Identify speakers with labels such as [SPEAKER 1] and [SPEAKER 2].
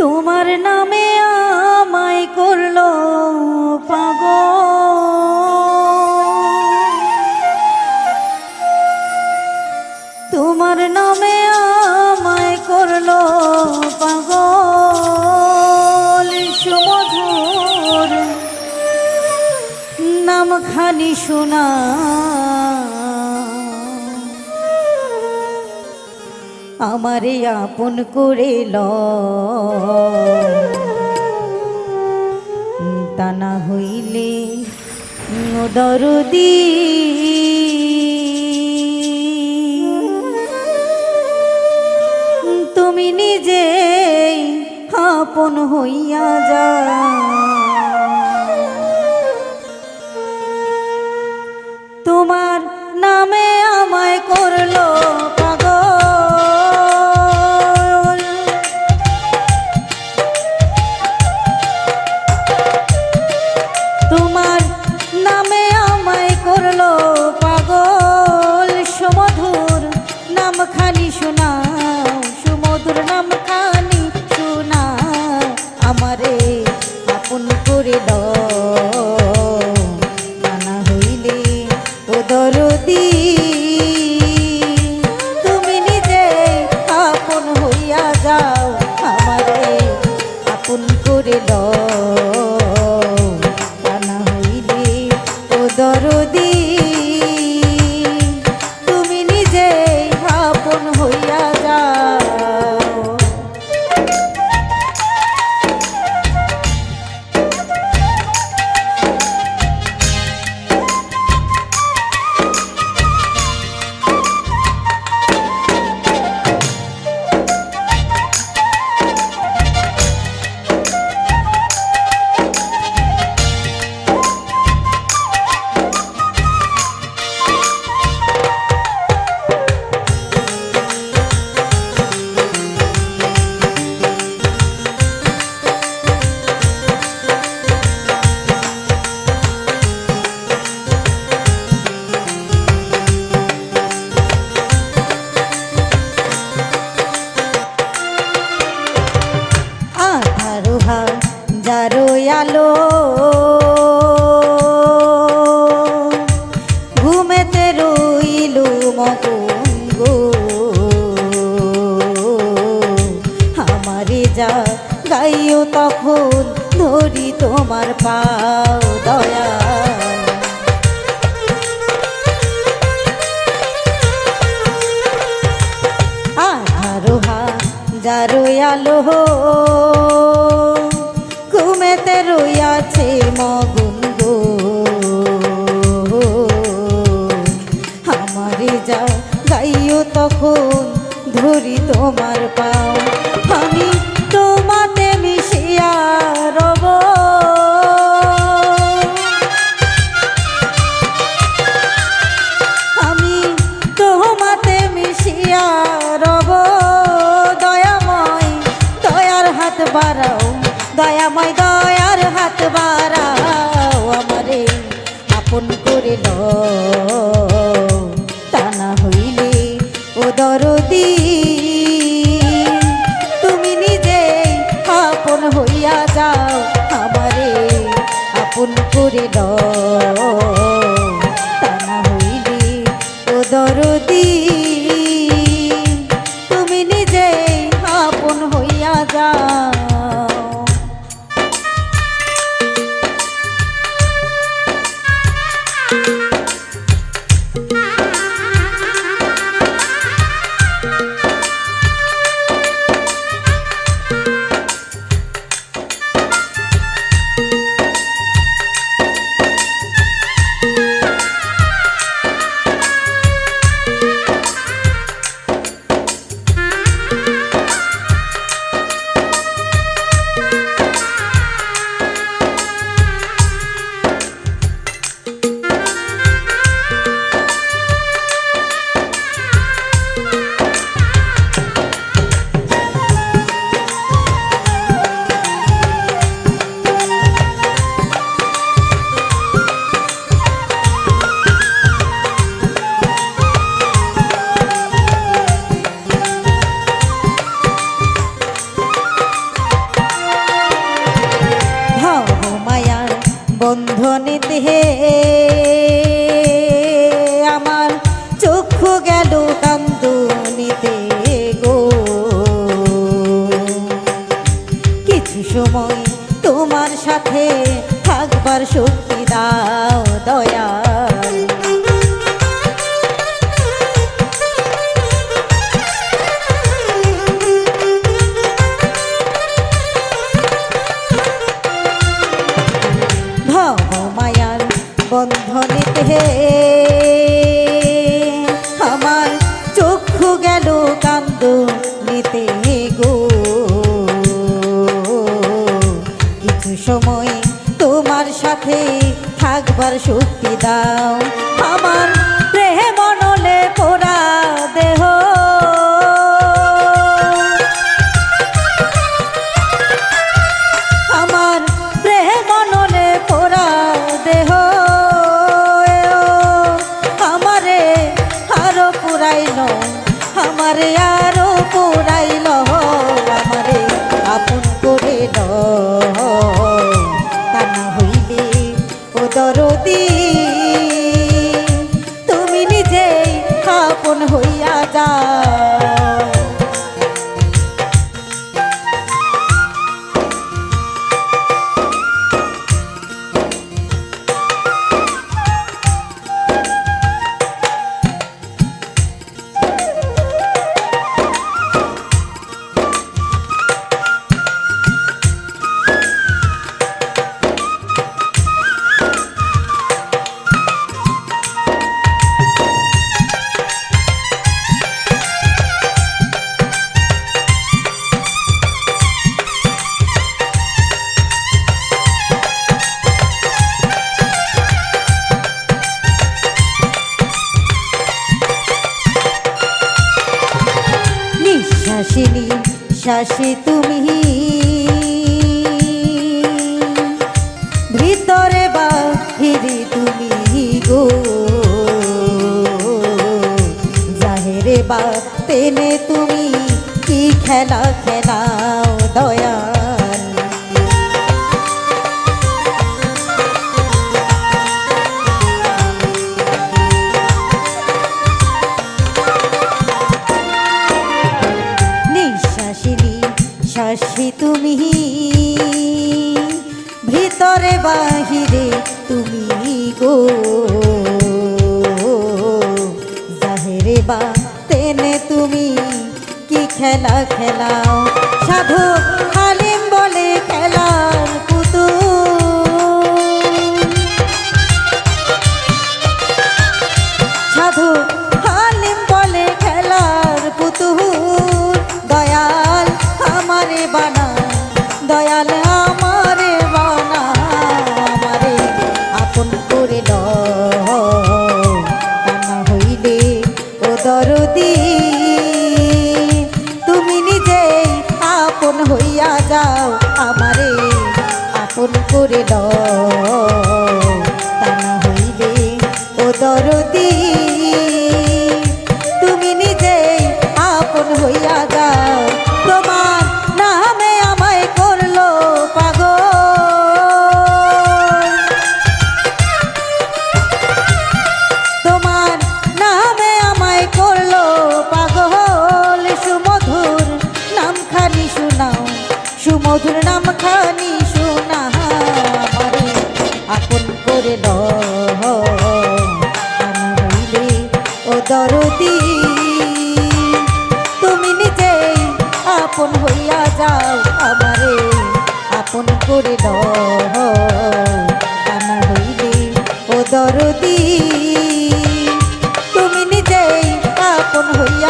[SPEAKER 1] তোমার নামে আমায় করলো পাগল, তোমার নামে আমায় করলো পাগল। সুমধুর নামখানি শোনা আমারে আপন করে তা না হইলে দরদি তুমি নিজেই আপন হইয়া যা। তোমার নামে আমায় করলো পাগল, তোমার নামে আমায় করলো পাগল। সুমধুর নামখানি শোনাও, সুমধুর নামখানি শোনাও আমারে আপন করে না হইলে ও দরদি তুমি নিজে আপন হইয়া যাও, আমারে আপন করে না হইলে ও দরদি তুমি নিজে আপন হইয়া যাও। যারো আলো ঘুমেতে রইলু মগন গো, আমারে যা গাইও তখন ধরি তোমার পাও দয়াল। আধারো যারো আলো ঘুমেতে রইয়াছে মগন গো, আমারে যা গাইও তখন ধরি তোমার পাও। আমি তোমাতে মিশিয়া রব, আমি তোমাতে মিশিয়া রব। দয়াময় দয়ার হাত বাড়াও, দয়াময় দয়ার হাত বাড়াও আমারে আপন করে তা না হইলে ও দরদি তুমি নিজে আপন হইয়া যাও, আমারে আপন করে তা না হইলে ও দরদি তুমি নিজে আপন হইয়া যাও। বন্ধনেতে হে আমার চক্ষু গেল কান্দনিতে গো। কিছু সময় তোমার সাথে থাকবার শক্তি দাও দয়াল। মায়ার বন্ধনেতে হে আমার চক্ষু গেল কান্দনিতে গো। কিছু সময় তোমার সাথে থাকবার শক্তি দাও আমার প্রেম মনলে পোড়া দেহ। আমার প্রেম মনলে পোড়া দেহ আমারে আরো পুরাইল, আমারে আরো পুরাইল, আমারে আপন করে তা না হইলে ও দরদি তুমি নিজেই আপন হইয়া যাও। নিঃশ্বাসিনী শ্বাসে তুমি ভিতরে বাহিরে তুমি গো। জাহেরে বা তেনে তুমি কি খেলা খেলাও দয়াল। শ্বাসে তুমি ভিতরে বাহিরে তুমি গো। জাহেরে বা তেনে তুমি কি খেলা খেলাও। সাধু হালিম বলে খেলার পুতুল, সাধু হালিম বলে খেলার পুতুল। দয়াল আমারে বানা, দয়াল আমারে বানা, আমারে আপন করে লও তা না হইলে ও দরদি তুমি নিজেই আপন হইয়া যাও। আমারে আপন করে লও তা না হইলে ও দরদি তুমি নিজেই আপন হইয়া যাও। তোমার নামে আমায় করলো পাগল, তোমার নামে আমায় করলো পাগল। সুমধুর নাম খানি শোনাও, সুমধুর নাম খানি শোনা, আমারে আপন করে লও তা না হইলে ও দরদি তুমি নিজেই আপন হইয়া যাও। আমারে আপন করে লও তা না হইলে ও দরদি তুমি নিজেই আপন হইয়া